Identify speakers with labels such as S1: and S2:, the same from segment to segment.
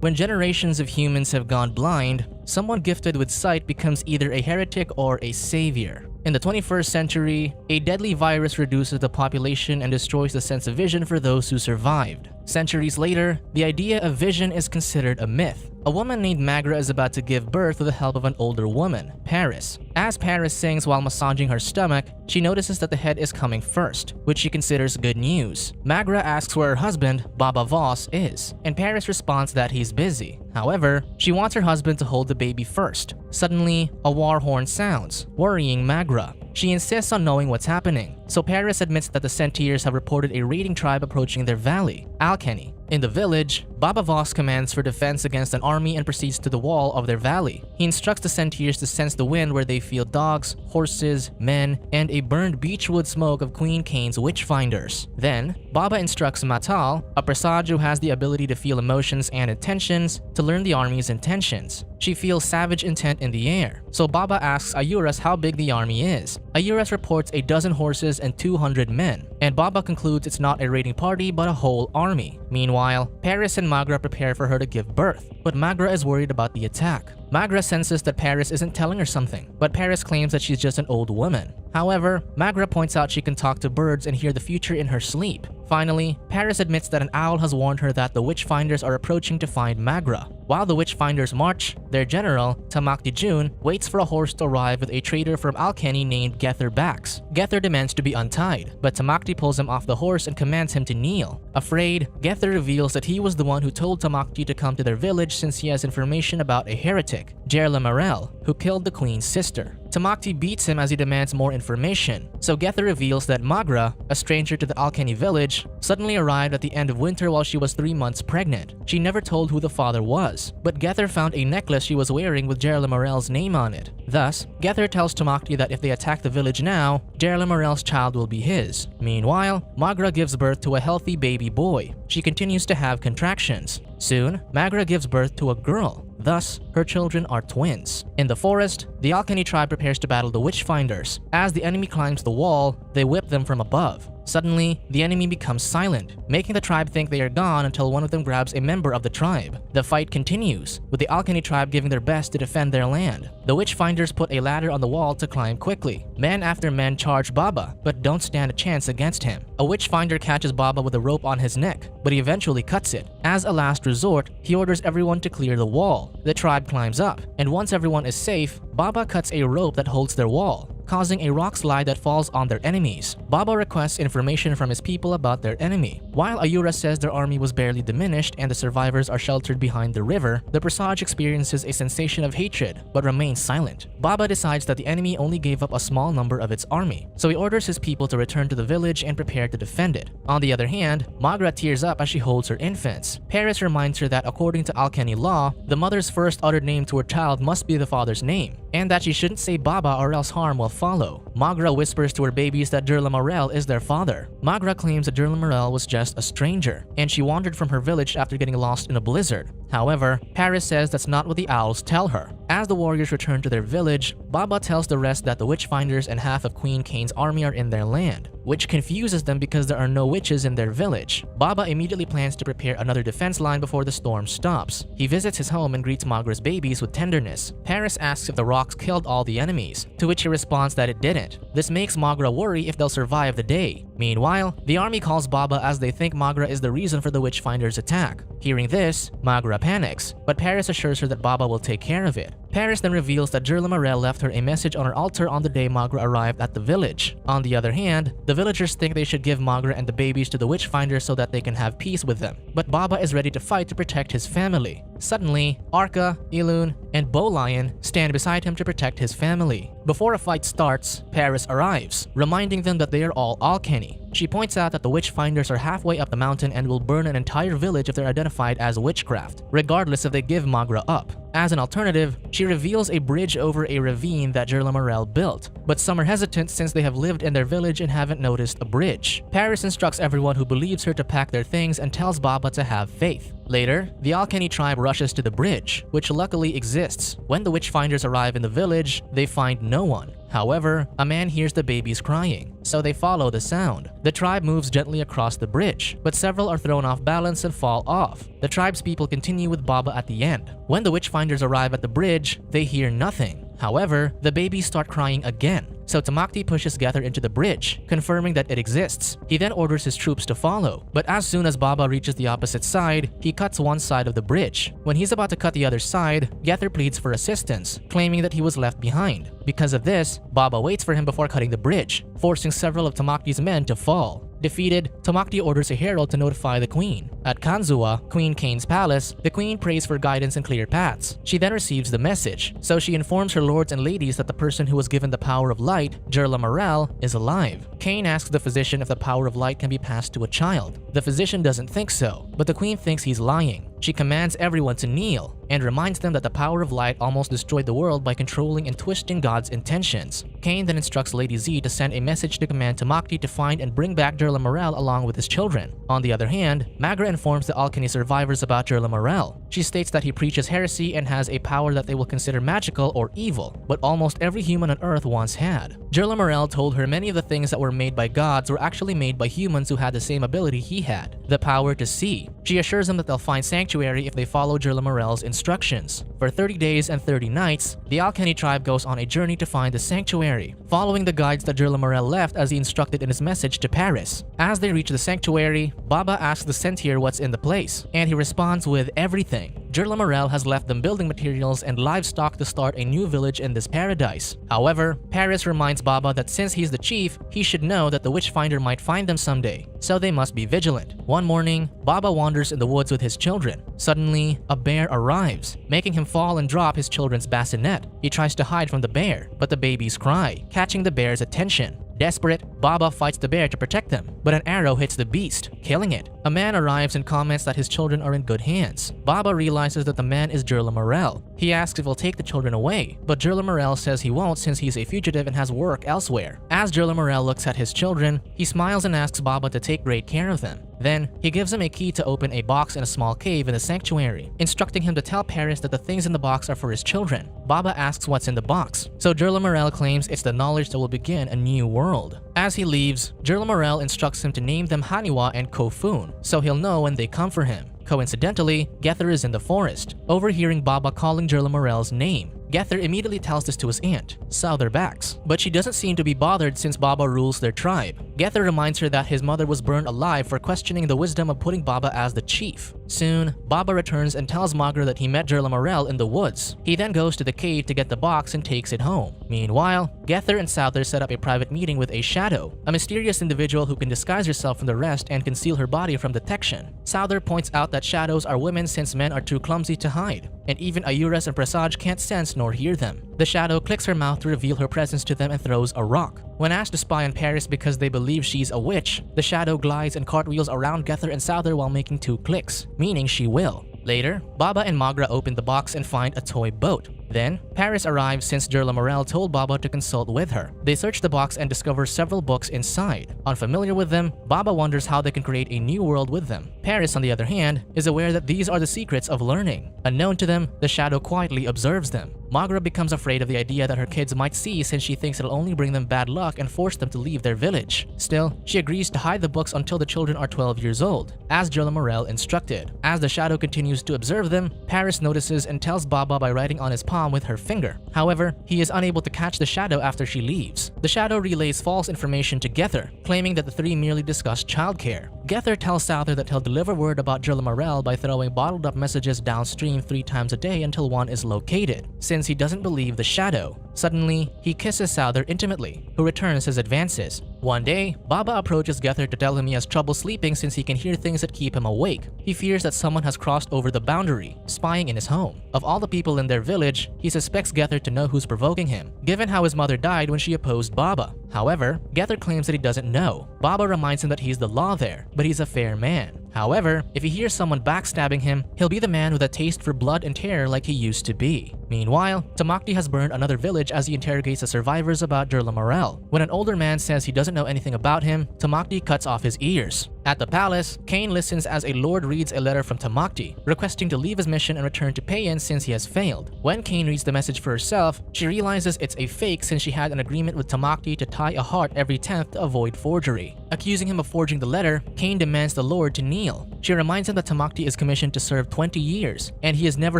S1: When generations of humans have gone blind, someone gifted with sight becomes either a heretic or a savior. In the 21st century, a deadly virus reduces the population and destroys the sense of vision for those who survived. Centuries later, the idea of vision is considered a myth. A woman named Magra is about to give birth with the help of an older woman, Paris. As Paris sings while massaging her stomach, she notices that the head is coming first, which she considers good news. Magra asks where her husband, Baba Voss, is, and Paris responds that he's busy. However, she wants her husband to hold the baby first. Suddenly, a war horn sounds, worrying Magra. She insists on knowing what's happening, so Paris admits that the Sentiers have reported a raiding tribe approaching their valley, Alkeny. In the village, Baba Voss commands for defense against an army and proceeds to the wall of their valley. He instructs the Sentiers to sense the wind where they feel dogs, horses, men, and a burned beechwood smoke of Queen Kane's witchfinders. Then, Baba instructs Matal, a presage who has the ability to feel emotions and intentions, to learn the army's intentions. She feels savage intent in the air, so Baba asks Ayuras how big the army is. Ayuras reports a dozen horses and 200 men, and Baba concludes it's not a raiding party but a whole army. Meanwhile, Paris and Magra prepare for her to give birth, but Magra is worried about the attack. Magra senses that Paris isn't telling her something, but Paris claims that she's just an old woman. However, Magra points out she can talk to birds and hear the future in her sleep. Finally, Paris admits that an owl has warned her that the witchfinders are approaching to find Magra. While the witchfinders march, their general, Tamak Dijun, waits for a horse to arrive with a trader from Alkeny named Gether Bax. Gether demands to be untied, but Tamakti pulls him off the horse and commands him to kneel. Afraid, Gether reveals that he was the one who told Tamakti to come to their village since he has information about a heretic, Gerla Morel, who killed the queen's sister. Tamakti beats him as he demands more information, so Gether reveals that Magra, a stranger to the Alkeny village, suddenly arrived at the end of winter while she was 3 months pregnant. She never told who the father was, but Gether found a necklace she was wearing with Gerla Morel's name on it. Thus, Gether tells Tamakti that if they attack the village now, Gerla Morel's child will be his. Meanwhile, Magra gives birth to a healthy baby boy. She continues to have contractions. Soon, Magra gives birth to a girl. Thus, her children are twins. In the forest, the Alkeny tribe prepares to battle the witchfinders. As the enemy climbs the wall, they whip them from above. Suddenly, the enemy becomes silent, making the tribe think they are gone until one of them grabs a member of the tribe. The fight continues, with the Alkeny tribe giving their best to defend their land. The witchfinders put a ladder on the wall to climb quickly. Men after men charge Baba, but don't stand a chance against him. A witchfinder catches Baba with a rope on his neck, but he eventually cuts it. As a last resort, he orders everyone to clear the wall. The tribe climbs up, and once everyone is safe, Baba cuts a rope that holds their wall, causing a rock slide that falls on their enemies. Baba requests information from his people about their enemy. While Ayura says their army was barely diminished and the survivors are sheltered behind the river, the presage experiences a sensation of hatred but remains silent. Baba decides that the enemy only gave up a small number of its army, so he orders his people to return to the village and prepare to defend it. On the other hand, Magra tears up as she holds her infants. Paris reminds her that according to Alkeny law, the mother's first uttered name to her child must be the father's name, and that she shouldn't say Baba or else harm will follow. Magra whispers to her babies that Gerla Morel is their father. Magra claims that Gerla Morel was just a stranger, and she wandered from her village after getting lost in a blizzard. However, Paris says that's not what the owls tell her. As the warriors return to their village, Baba tells the rest that the witchfinders and half of Queen Kane's army are in their land, which confuses them because there are no witches in their village. Baba immediately plans to prepare another defense line before the storm stops. He visits his home and greets Magra's babies with tenderness. Paris asks if the rocks killed all the enemies, to which he responds that it didn't. This makes Magra worry if they'll survive the day. Meanwhile, the army calls Baba as they think Magra is the reason for the witchfinders' attack. Hearing this, Magra panics, but Paris assures her that Baba will take care of it. Paris then reveals that Gerla Morel left her a message on her altar on the day Magra arrived at the village. On the other hand, the villagers think they should give Magra and the babies to the witchfinders so that they can have peace with them. But Baba is ready to fight to protect his family. Suddenly, Arka, Ilun, and Bolion stand beside him to protect his family. Before a fight starts, Paris arrives, reminding them that they are all Alkeny. She points out that the witchfinders are halfway up the mountain and will burn an entire village if they're identified as witchcraft, regardless if they give Magra up. As an alternative, she reveals a bridge over a ravine that Gerla Morel built, but some are hesitant since they have lived in their village and haven't noticed a bridge. Paris instructs everyone who believes her to pack their things and tells Baba to have faith. Later, the Alkeny tribe rushes to the bridge, which luckily exists. When the witchfinders arrive in the village, they find no one. However, a man hears the babies crying, so they follow the sound. The tribe moves gently across the bridge, but several are thrown off balance and fall off. The tribe's people continue with Baba at the end. When the witchfinders arrive at the bridge, they hear nothing. However, the babies start crying again, so Tamakti pushes Gether into the bridge, confirming that it exists. He then orders his troops to follow, but as soon as Baba reaches the opposite side, he cuts one side of the bridge. When he's about to cut the other side, Gether pleads for assistance, claiming that he was left behind. Because of this, Baba waits for him before cutting the bridge, forcing several of Tamakti's men to fall. Defeated, Tamakti orders a herald to notify the queen. At Kanzua, Queen Kane's palace, the queen prays for guidance and clear paths. She then receives the message, so she informs her lords and ladies that the person who was given the power of light, Jirla Morel, is alive. Kane asks the physician if the power of light can be passed to a child. The physician doesn't think so, but the queen thinks he's lying. She commands everyone to kneel and reminds them that the power of light almost destroyed the world by controlling and twisting God's intentions. Kane then instructs Lady Z to send a message to command Tamakti to find and bring back Jirla Morel along with his children. On the other hand, Magra informs the Alkane survivors about Jirla Morel. She states that he preaches heresy and has a power that they will consider magical or evil, but almost every human on Earth once had. Jirla Morel told her many of the things that were made by gods were actually made by humans who had the same ability he had, the power to see. She assures them that they'll find sanctuary if they follow Jirla Morel's instructions. For 30 days and 30 nights, the Alkane tribe goes on a journey to find the sanctuary, following the guides that Jirla Morel left as he instructed in his message to Paris. As they reach the sanctuary, Baba asks the sentier what's in the place, and he responds with everything. Jirla Morel has left them building materials and livestock to start a new village in this paradise. However, Paris reminds Baba that since he's the chief, he should know that the witchfinder might find them someday, so they must be vigilant. One morning, Baba wanders in the woods with his children. Suddenly, a bear arrives, making him fall and drop his children's bassinet. He tries to hide from the bear, but the babies cry, catching the bear's attention. Desperate, Baba fights the bear to protect them, but an arrow hits the beast, killing it. A man arrives and comments that his children are in good hands. Baba realizes that the man is Jirla Morel. He asks if he'll take the children away, but Jirla Morel says he won't since he's a fugitive and has work elsewhere. As Jirla Morel looks at his children, he smiles and asks Baba to take great care of them. Then, he gives him a key to open a box in a small cave in the sanctuary, instructing him to tell Paris that the things in the box are for his children. Baba asks what's in the box, so Jirla Morel claims it's the knowledge that will begin a new world. As he leaves, Jirla Morel instructs him to name them Haniwa and Kofun, so he'll know when they come for him. Coincidentally, Gether is in the forest, overhearing Baba calling Jirla Morel's name. Gether immediately tells this to his aunt, Southerbax, but she doesn't seem to be bothered since Baba rules their tribe. Gether reminds her that his mother was burned alive for questioning the wisdom of putting Baba as the chief. Soon, Baba returns and tells Magra that he met Jirla Morel in the woods. He then goes to the cave to get the box and takes it home. Meanwhile, Gether and Souther set up a private meeting with a shadow, a mysterious individual who can disguise herself from the rest and conceal her body from detection. Souther points out that shadows are women since men are too clumsy to hide, and even Ayuras and Prasaj can't sense nor hear them. The shadow clicks her mouth to reveal her presence to them and throws a rock. When asked to spy on Paris because they believe she's a witch, the shadow glides and cartwheels around Gether and Souther while making 2 clicks, meaning she will. Later, Baba and Magra open the box and find a toy boat. Then, Paris arrives since Jirla Morel told Baba to consult with her. They search the box and discover several books inside. Unfamiliar with them, Baba wonders how they can create a new world with them. Paris, on the other hand, is aware that these are the secrets of learning. Unknown to them, the shadow quietly observes them. Magra becomes afraid of the idea that her kids might see since she thinks it'll only bring them bad luck and force them to leave their village. Still, she agrees to hide the books until the children are 12 years old, as Jirla Morel instructed. As the shadow continues to observe them, Paris notices and tells Baba by writing on his palm with her finger. However, he is unable to catch the shadow after she leaves. The shadow relays false information to Gether, claiming that the three merely discussed childcare. Gether tells Souther that he'll deliver word about Jirla Morel by throwing bottled up messages downstream 3 times a day until one is located, since he doesn't believe the shadow. Suddenly, he kisses Souther intimately, who returns his advances. One day, Baba approaches Gether to tell him he has trouble sleeping since he can hear things that keep him awake. He fears that someone has crossed over the boundary, spying in his home. Of all the people in their village, he suspects Gether to know who's provoking him, given how his mother died when she opposed Baba. However, Gether claims that he doesn't know. Baba reminds him that he's the law there, but he's a fair man. However, if he hears someone backstabbing him, he'll be the man with a taste for blood and terror like he used to be. Meanwhile, Tamakti has burned another village as he interrogates the survivors about Durla Morel. When an older man says he doesn't know anything about him, Tamakti cuts off his ears. At the palace, Cain listens as a lord reads a letter from Tamakti, requesting to leave his mission and return to Payan since he has failed. When Cain reads the message for herself, she realizes it's a fake since she had an agreement with Tamakti to tie a heart every 10th to avoid forgery. Accusing him of forging the letter, Cain demands the lord to kneel. She reminds him that Tamakti is commissioned to serve 20 years, and he is never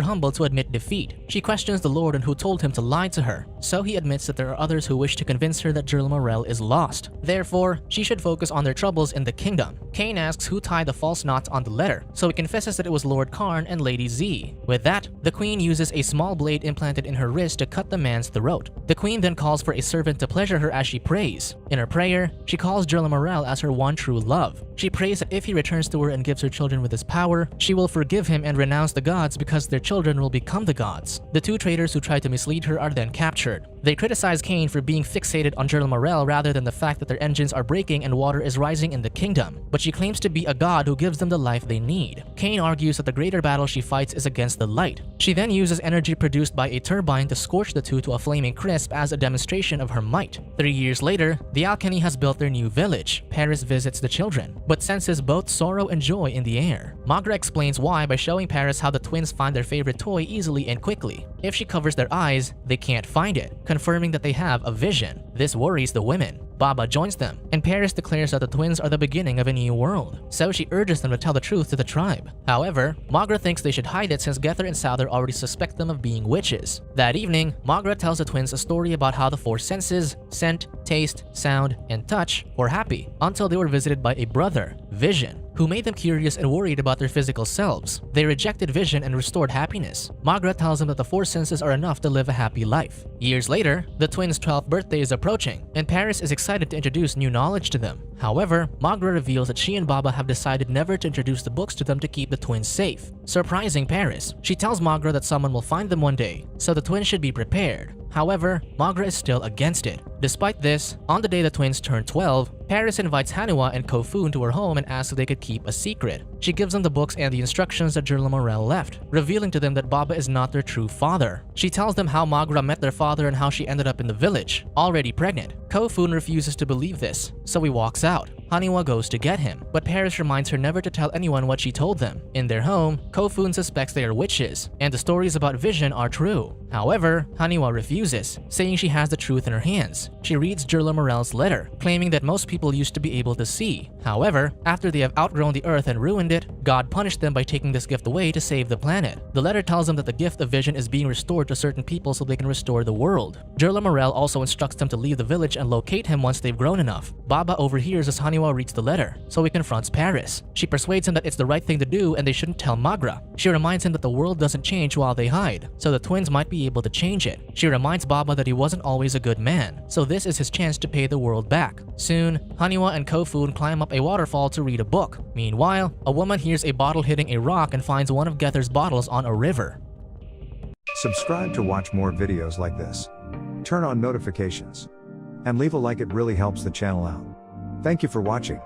S1: humble to admit defeat. She questions the lord on who told him to lie to her, so he admits that there are others who wish to convince her that Durla Morel is lost. Therefore, she should focus on their troubles in the kingdom. Cain asks who tied the false knots on the letter, so he confesses that it was Lord Karn and Lady Z. With that, the queen uses a small blade implanted in her wrist to cut the man's throat. The queen then calls for a servant to pleasure her as she prays. In her prayer, she calls Durla Morel as her one true love. She prays that if he returns to her and gives her children with his power, she will forgive him and renounce the gods because their children will become the gods. The two traitors who tried to mislead her are then captured. They criticize Cain for being fixated on Durla Morel rather than the fact that their engines are breaking and water is rising in the kingdom, but she claims to be a god who gives them the life they need. Cain argues that the greater battle she fights is against the light. She then uses energy produced by a turbine to scorch the two to a flaming crisp as a demonstration of her might. 3 years later, the Alkene has built their new village. Paris visits the children, but senses both sorrow and joy in the air. Magra explains why by showing Paris how the twins find their favorite toy easily and quickly. If she covers their eyes, they can't find it, confirming that they have a vision. This worries the women. Baba joins them, and Paris declares that the twins are the beginning of a new world, so she urges them to tell the truth to the tribe. However, Magra thinks they should hide it since Gether and Souther already suspect them of being witches. That evening, Magra tells the twins a story about how the four senses, scent, taste, sound, and touch, were happy until they were visited by a brother, Vision, who made them curious and worried about their physical selves. They rejected Vision and restored happiness. Magra tells them that the four senses are enough to live a happy life. Years later, the twins' 12th birthday is approaching, and Paris is excited to introduce new knowledge to them. However, Magra reveals that she and Baba have decided never to introduce the books to them to keep the twins safe. Surprising Paris, she tells Magra that someone will find them one day, so the twins should be prepared. However, Magra is still against it. Despite this, on the day the twins turn 12, Paris invites Hanua and Kofun to her home and asks if they could keep a secret. She gives them the books and the instructions that Durla Morel left, revealing to them that Baba is not their true father. She tells them how Magra met their father and how she ended up in the village, already pregnant. Kofun refuses to believe this, so he walks out. Hanua goes to get him, but Paris reminds her never to tell anyone what she told them. In their home, Kofun suspects they are witches, and the stories about Vision are true. However, Hanua refuses, saying she has the truth in her hands. She reads Durla Morel's letter, claiming that most people used to be able to see. However, after they have outgrown the earth and ruined it, God punished them by taking this gift away to save the planet. The letter tells them that the gift of vision is being restored to certain people so they can restore the world. Durla Morel also instructs them to leave the village and locate him once they've grown enough. Baba overhears as Hanua reads the letter, so he confronts Paris. She persuades him that it's the right thing to do and they shouldn't tell Magra. She reminds him that the world doesn't change while they hide, so the twins might be able to change it. She reminds Baba that he wasn't always a good man, so this is his chance to pay the world back. Soon, Hanua and Kofun climb up a waterfall to read a book. Meanwhile, a woman hears a bottle hitting a rock and finds one of Gether's bottles on a river.
S2: Subscribe to watch more videos like this. Turn on notifications. And leave a like, it really helps the channel out. Thank you for watching.